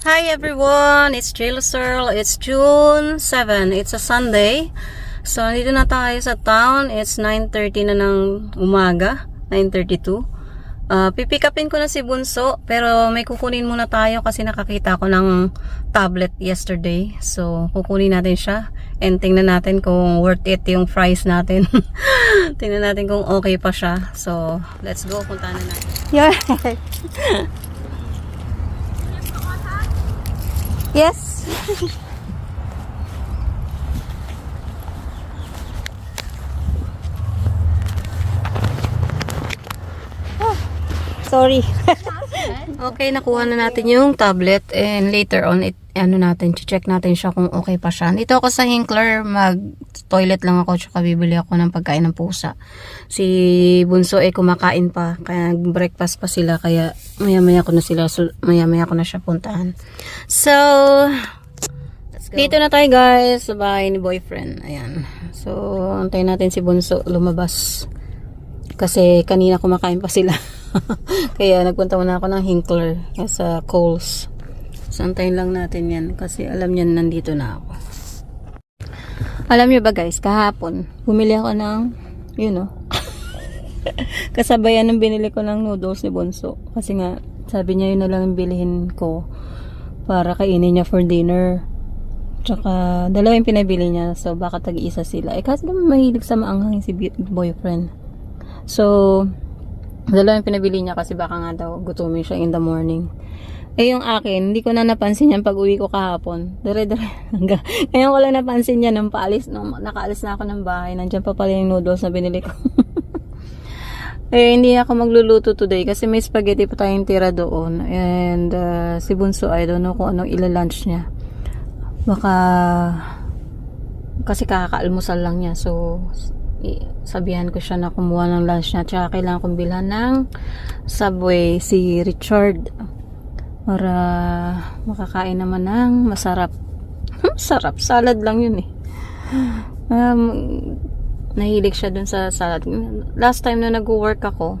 Hi everyone, it's Jayla Searle. It's June 7. It's a Sunday. So, nandito na tayo sa town. It's 9:30 na ng umaga. 9:32. Pipick upin ko na si Bunso. Pero may kukunin muna tayo kasi nakakita ko ng tablet yesterday. So, kukunin natin siya. And tingnan natin kung worth it yung price natin. Tingnan natin kung okay pa siya. So, let's go. Punta na natin. Yeah. Yes. Sorry. Okay, nakuha na natin yung tablet and later on check natin siya kung okay pa siya. Dito ako sa Hinkler, mag-toilet lang ako tsaka bibili ako ng pagkain ng pusa. Si Bunso kumakain pa, kaya breakfast pa sila, kaya maya-maya ko na siya puntahan. So, dito na tayo guys, sa bahay ni boyfriend. Ayan. So, antayin natin si Bunso lumabas. Kasi kanina kumakain pa sila. Kaya nagpunta muna ako ng Hinkler sa Coles. So, antayin lang natin yan. Kasi alam niya nandito na ako. Alam niyo ba guys, kahapon, bumili ako ng, kasabayan ng binili ko ng noodles ni Bunso. Kasi nga, sabi niya yun na lang yung bilhin ko para kainin niya for dinner. Tsaka, dalawa yung pinabili niya. So, baka tag-isa sila. Kasi naman mahilig sa maanghang si boyfriend. So, dalawa yung pinabili niya kasi baka nga daw gutumin siya in the morning. Yung akin, hindi ko na napansin yan pag uwi ko kahapon. Dire-dire. Ngayon ko lang napansin yan nung nakaalis na ako ng bahay. Nandiyan pa pala yung noodles na binili ko. Hindi ako magluluto today kasi may spaghetti pa tayong tira doon. And si Bunso, I don't know kung anong ila-lunch niya. Baka kasi kakaalmusal lang niya. So, sabihan ko siya na kumuha ng lunch niya. Tsaka kailangan kong bilhan ng Subway si Richard para makakain naman ng masarap. Sarap. Salad lang yun eh. Nahilig siya dun sa salad. Last time na nag-work ako,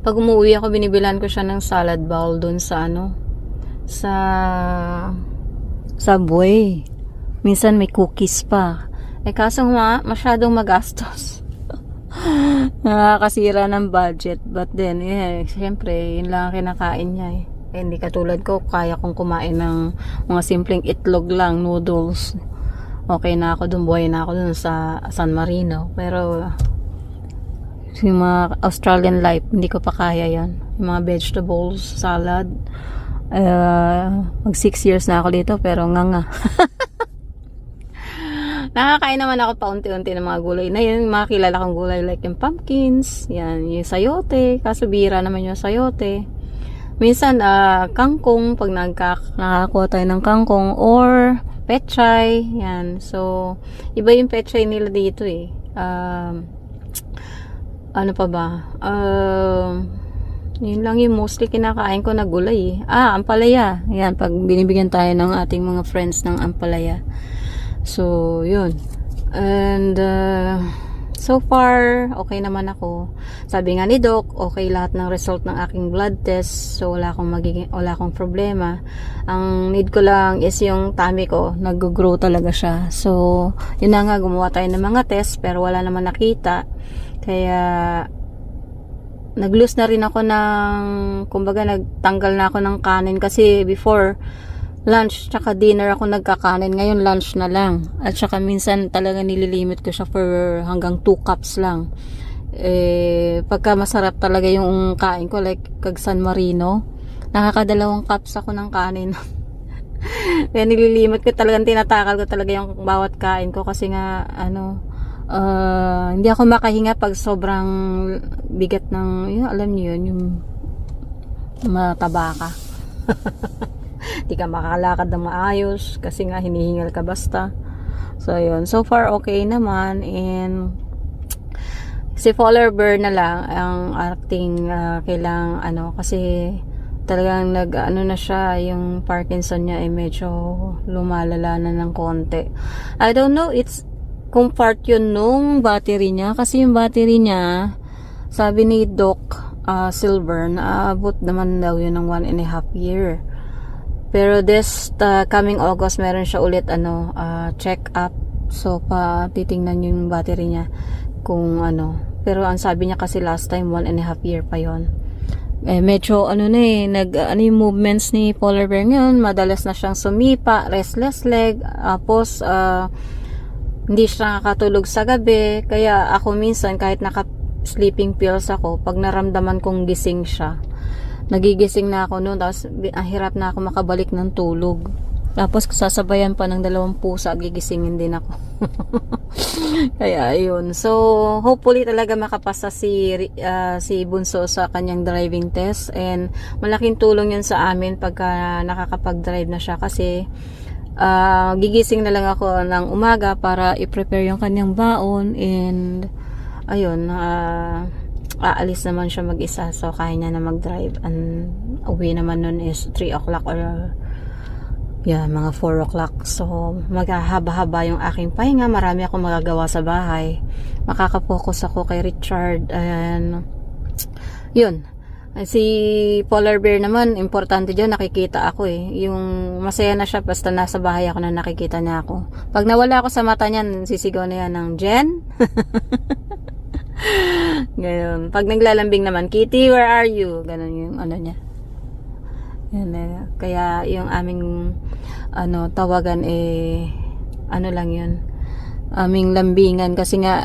pag umuwi ako, binibilan ko siya ng salad bowl dun sa sa Subway. Minsan may cookies pa. Kaso masyadong magastos. Nakakasira ng budget. But then, syempre, yun lang ang kinakain niya eh. Hindi katulad ko, kaya kong kumain ng mga simpleng itlog lang, noodles. Okay na ako dun, buhay na ako dun sa San Marino. Pero, yung mga Australian life, hindi ko pa kaya yan. Yung mga vegetables, salad. Mag 6 years na ako dito, pero nga. Nakakain naman ako paunti-unti ng mga gulay na yun, mga kilala kong gulay like yung pumpkins, yan, yung sayote, kaso bihira naman yung sayote. Minsan, kangkong, pag nakakuha tayo ng kangkong, or pechay, yan. So, iba yung pechay nila dito eh. Ano pa ba? Yun lang yung mostly kinakain ko na gulay eh. Ampalaya. Yan, pag binibigyan tayo ng ating mga friends ng ampalaya. So, yun. And, so far, okay naman ako. Sabi nga ni Doc, okay lahat ng result ng aking blood test. So, wala akong problema. Ang need ko lang is yung tummy ko. Nag-grow talaga siya. So, yun na nga, gumawa tayo ng mga test, pero wala naman nakita. Kaya, nag-lose na rin ako kumbaga, nagtanggal na ako ng kanin. Kasi, before, lunch tsaka dinner ako nagkakanin. Ngayon lunch na lang. At saka minsan talaga nililimit ko siya for hanggang 2 cups lang. Pagka masarap talaga yung kain ko, like kag San Marino, nakakadalawang cups ako ng kanin. Kaya nililimit ko talaga, tinatakal ko talaga yung bawat kain ko kasi nga hindi ako makahinga pag sobrang bigat ng alam niyo yun, yung mataba ka. Di ka makakalakad ng maayos kasi nga hinihingal ka basta. So yun, so far okay naman. And si Fowler Burr na lang ang acting kailangan kasi talagang na siya, yung Parkinson niya ay medyo lumalala na ng konti. I don't know kung part yun nung battery niya, kasi yung battery niya sabi ni Doc Silver, naabot naman daw yun ng 1.5 year. Pero this coming August, meron siya ulit check up. So, titingnan yung battery niya kung ano. Pero ang sabi niya kasi last time, 1.5 year pa yon. Medyo yung movements ni Polar Bear ngayon, madalas na siyang sumipa, restless leg, tapos hindi siya nakatulog sa gabi. Kaya ako minsan, kahit naka-sleeping pills ako, pag naramdaman kong gising siya, nagigising na ako noon, tapos hirap na ako makabalik ng tulog. Tapos sasabayan pa ng 2 pusa, gigisingin din ako. Kaya ayun. So hopefully talaga makapasa si Bunso sa kanyang driving test, and malaking tulong yun sa amin pagka nakakapag-drive na siya, kasi gigising na lang ako ng umaga para i-prepare yung kanyang baon, and ayun, aalis naman siya mag-isa, so kaya niya na mag-drive, and uwi naman nun is 3 o'clock or mga 4 o'clock. So maghahaba-haba yung aking pahinga, marami akong magagawa sa bahay, makakapokus ako kay Richard, and yun. Si Polar Bear naman, importante dyan, nakikita ako yung masaya na siya basta nasa bahay ako na nakikita niya ako. Pag nawala ako sa mata niyan, sisigaw na yan ng Jen. Ganun. Pag naglalambing naman, Kitty, where are you? Ganun yung niya. Yan, kaya yung aming tawagan lang yun, aming lambingan, kasi nga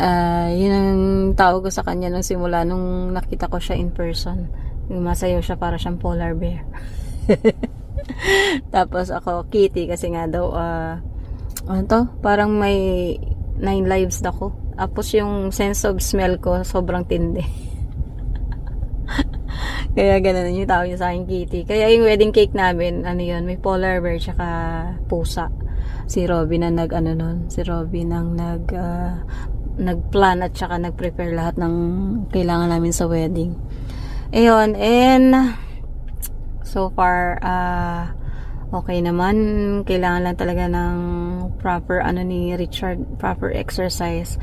yun ang tawag ko sa kanya nung simula, nung nakita ko siya in person. Yung masayaw siya, para siyang Polar Bear. Tapos ako Kitty, kasi nga daw parang may 9 lives ako. Tapos yung sense of smell ko sobrang tindi. Kaya ganun yung tawag niya sa akin, Kitty. Kaya yung wedding cake namin, may Polar Bear tsaka pusa. Si Robin ang si Robin ang nagplan at tsaka nagprepare lahat ng kailangan namin sa wedding. Ayun, and so far okay naman. Kailangan lang talaga ng proper ni Richard, proper exercise.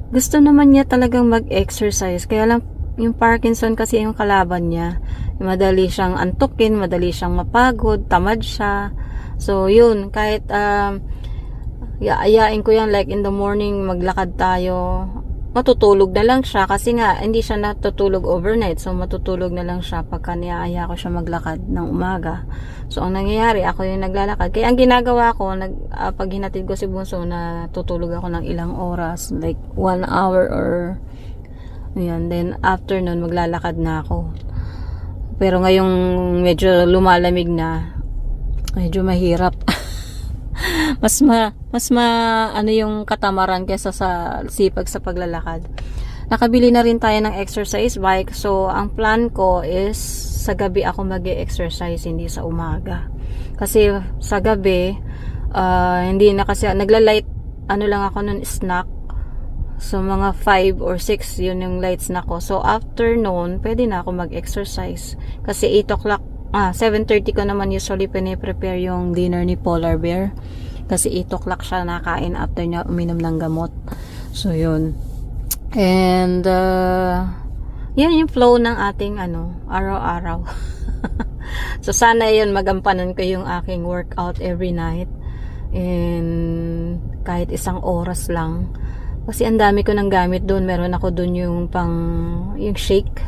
Gusto naman niya talagang mag-exercise, kaya lang yung Parkinson kasi yung kalaban niya. Madali siyang antukin, madali siyang mapagod, tamad siya. So yun, kahit ayain ko yan, like in the morning maglakad tayo, matutulog na lang siya, kasi nga hindi siya natutulog overnight. So matutulog na lang siya pagka niyaaya ko siya maglakad ng umaga. So ang nangyayari, ako yung naglalakad. Kaya ang ginagawa ko, pag hinatid ko si Bunso, natutulog ako ng ilang oras, like 1 hour or yan. Then after nun, maglalakad na ako. Pero ngayong medyo lumalamig na, medyo mahirap. mas yung katamaran kaysa sa sipag sa paglalakad. Nakabili na rin tayo ng exercise bike. So ang plan ko is sa gabi ako mag-exercise, hindi sa umaga. Kasi sa gabi hindi na, kasi naglalight lang ako nun, snack. So mga 5 or 6 yun yung lights na ko. So after noon, pwede na ako mag-exercise. Kasi 8 o'clock, 7:30 ko naman usually piniprepare yung dinner ni Polar Bear. Kasi 8 o'clock siya nakain after niya uminom ng gamot. So yun. And yan yung flow ng ating araw-araw. So sana yun, magampanan ko yung aking workout every night. And kahit 1 oras lang. Kasi ang dami ko ng gamit doon. Meron ako doon yung yung shake,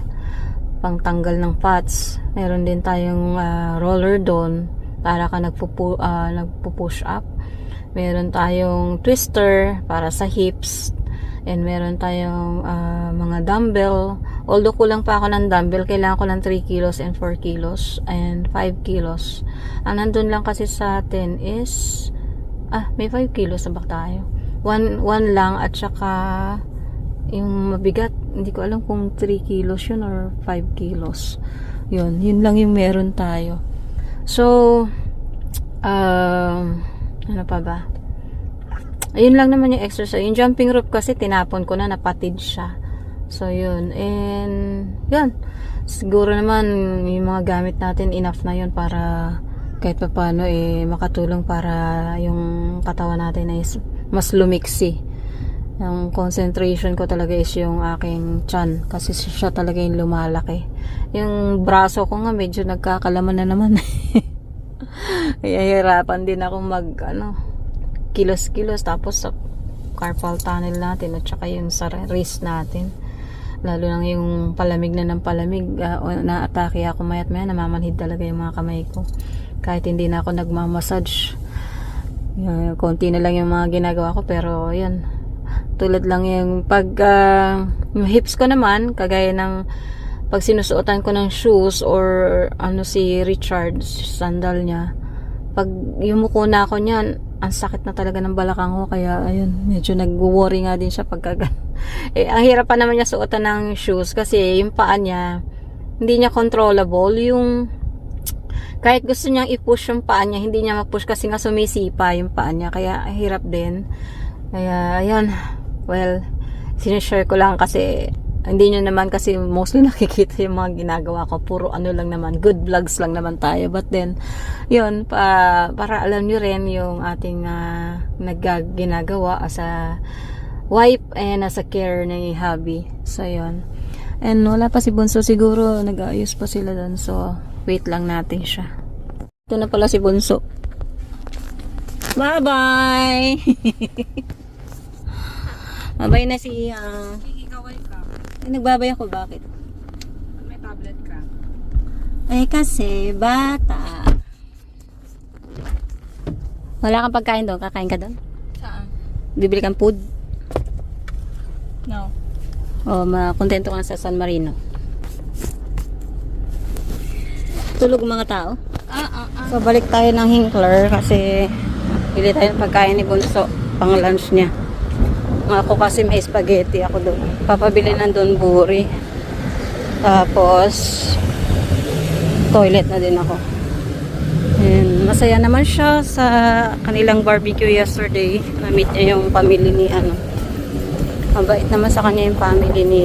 pang tanggal ng fats. Meron din tayong roller doon para ka nagpo-push up. Meron tayong twister para sa hips. And meron tayong mga dumbbell. Although kulang pa ako ng dumbbell, kailangan ko ng 3 kilos and 4 kilos and 5 kilos. Ang nandun lang kasi sa atin is may 5 kilos na ba tayo? One lang, at saka yung mabigat, hindi ko alam kung 3 kilos yun or 5 kilos. Yun lang yung meron tayo. So ano pa ba? Ayun lang naman yung exercise. Yung jumping rope kasi tinapon ko na, napatid siya. So yun, and yun, siguro naman yung mga gamit natin enough na yun para kahit pa paano makatulong para yung katawan natin ay mas lumiksi. Ang concentration ko talaga is yung aking tiyan, kasi siya talaga yung lumalaki. Yung braso ko nga medyo nagkakalaman na naman. Hihirapan din ako kilos-kilos tapos sa carpal tunnel natin at saka yung sa wrist natin. Lalo lang yung palamig na ng palamig, na-atake ako mayat maya, namamanhid talaga yung mga kamay ko. Kahit hindi na ako nagmamassage. Konti na lang yung mga ginagawa ko, pero yan. Tulad lang yung yung hips ko naman, kagaya ng pag sinusuotan ko ng shoes or si Richard, sandal niya. Pag yumuko na ako niyan, ang sakit na talaga ng balakang ko, kaya ayun, medyo nag-worry nga din siya pagka ang hirap pa naman niya suotan ng shoes kasi yung paa niya hindi niya controllable, yung kahit gusto niyang i-push yung paa niya, hindi niya ma-push kasi nga sumisipa yung paa niya, kaya hirap din. Kaya ayun, well, sinishare ko lang kasi hindi nyo naman kasi mostly nakikita yung mga ginagawa ko. Puro lang naman. Good vlogs lang naman tayo. But then, yun, para alam nyo rin yung ating ginagawa as a wife and as a care ni hubby. So, yun. And wala pa si Bunso. Siguro nag-aayos pa sila doon. So, wait lang natin siya. Ito na pala si Bunso. Bye-bye! Bye-bye na si nagbabay ako, bakit? May tablet ka. Ay, kasi, bata. Wala kang pagkain doon? Kakain ka doon? Saan? Bibili kang food? No. O, makontento ka sa San Marino? Tulog mga tao? So, balik tayo ng Hinkler kasi bili tayo ng pagkain ni Bunso pang lunch niya. Ako kasi may spaghetti ako doon. Papabili ng donburi. Tapos toilet na din ako. And masaya naman siya sa kanilang barbecue yesterday. Na-meet niya yung family ni mabait naman sa kanya yung family ni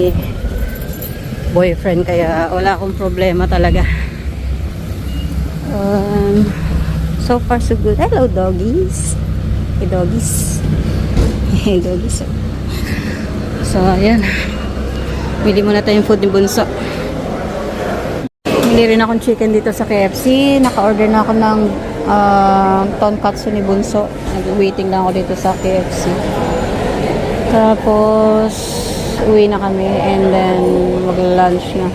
boyfriend, kaya wala akong problema talaga. So far so good. Hello doggies. Hey doggies. Hey doggies. So ayan, bili muna tayong food ni Bunso. Bili rin akong chicken dito sa KFC. Naka-order na ako ng tonkatsu ni Bunso. Waiting lang ako dito sa KFC. Tapos uwi na kami and then mag-lunch na.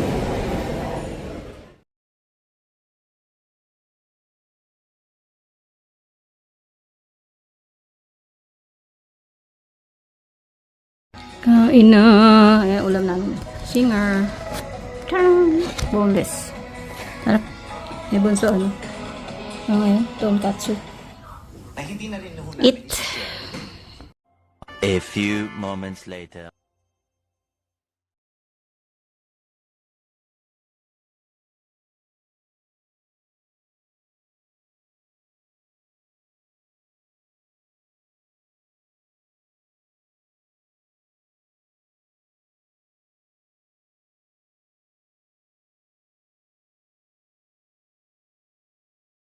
Kain na. Ayan, ulam namin. Singer. Tcharam! Boneless. Sarap. May Bunso ayan, tonkatsu. Eat. A few moments later.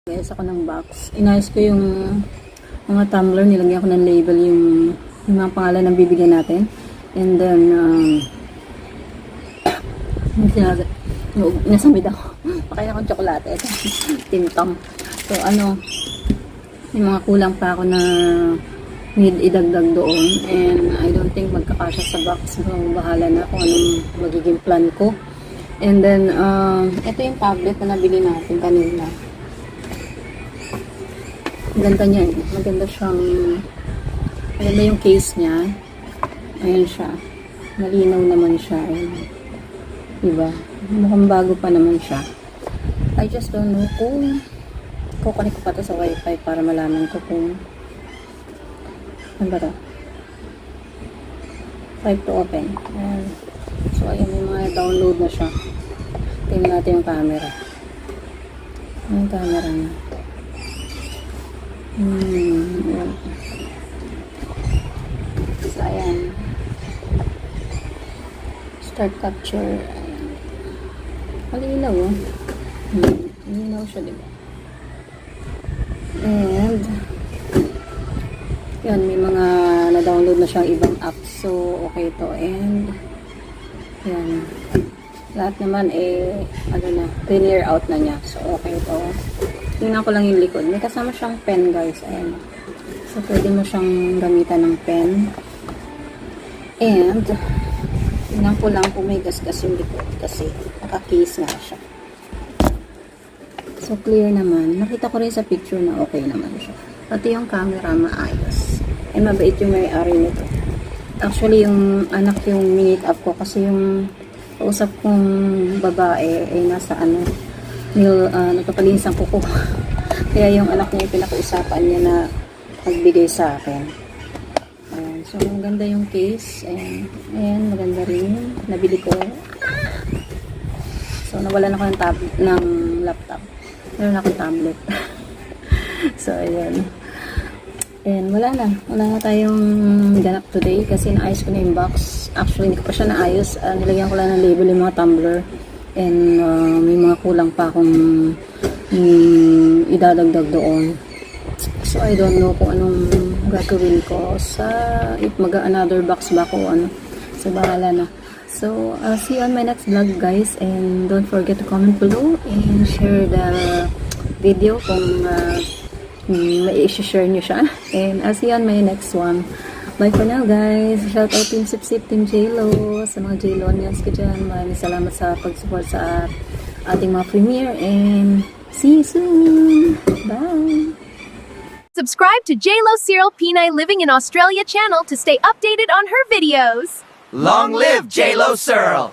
Guys, ako ng box. Inayos ko yung mga tumbler. Nilagyan ko ng label yung mga pangalan ng bibigyan natin. And then, nasamid ako. Pakain akong tsokolate. Ito, timtom. So, yung mga kulang pa ako na need idagdag doon. And I don't think magkakasya sa box. So, bahala na kung anong magiging plan ko. And then, ito yung tablet na nabili natin kanina. Ganda niya eh. Maganda yung case niya. Ayan siya. Malinaw naman siya. Ayan. Diba? Mukhang bago pa naman siya. I just don't know kung kukunin ko pa to sa wifi para malaman ko kung ano ba to? 5 to open. Ayan. So, ayan, may mga download na siya. Tingnan natin yung camera. Yung camera niya. Ayan. So, ayan. Start capture. Ayan. Malinaw, oh. Malinaw siya, diba? And, yan, may mga na-download na siyang ibang apps. So, okay to. And, yan. Lahat naman, clear out na niya. So, okay to. tingnan ko lang yung likod. May kasama siyang pen, guys. Ayan. So, pwede mo siyang gamitan ng pen. And, tingnan ko lang kung may gasgas yung likod kasi naka-case nga siya. So, clear naman. Nakita ko rin sa picture na okay naman siya. Pati yung camera maayos. Eh, mabait yung may-ari nito. Actually, yung anak yung minute up ko kasi yung kausap kong babae ay nasa nagpapalinis ang kuko. Kaya yung anak niya yung pinakausapan niya na magbigay sa akin. Ayan. So, maganda yung case. Ayan, maganda rin. Nabili ko. So, nawalan ako ng laptop. Meron akong tablet. So, ayan. And wala na tayong ganap today kasi naayos ko na yung box. Actually, hindi ko pa siya naayos. Nilagyan ko lang ng label yung mga tumbler. And may mga kulang pa akong idadagdag doon. So, I don't know kung anong gagawin ko if another box ba ko ano. So, bahala na. So, I'll see you on my next vlog, guys. And don't forget to comment below and share the video kung may i-share nyo siya. And I'll see you on my next one. Bye for now, guys. Shout out Team Sip, Team JLo. Sa mga JLonians ko dyan, maraming salamat sa pag-support sa ating mga premiere. And see you soon. Bye! Subscribe to JLo Cyril Pinay Living in Australia channel to stay updated on her videos. Long live J-Lo Searle!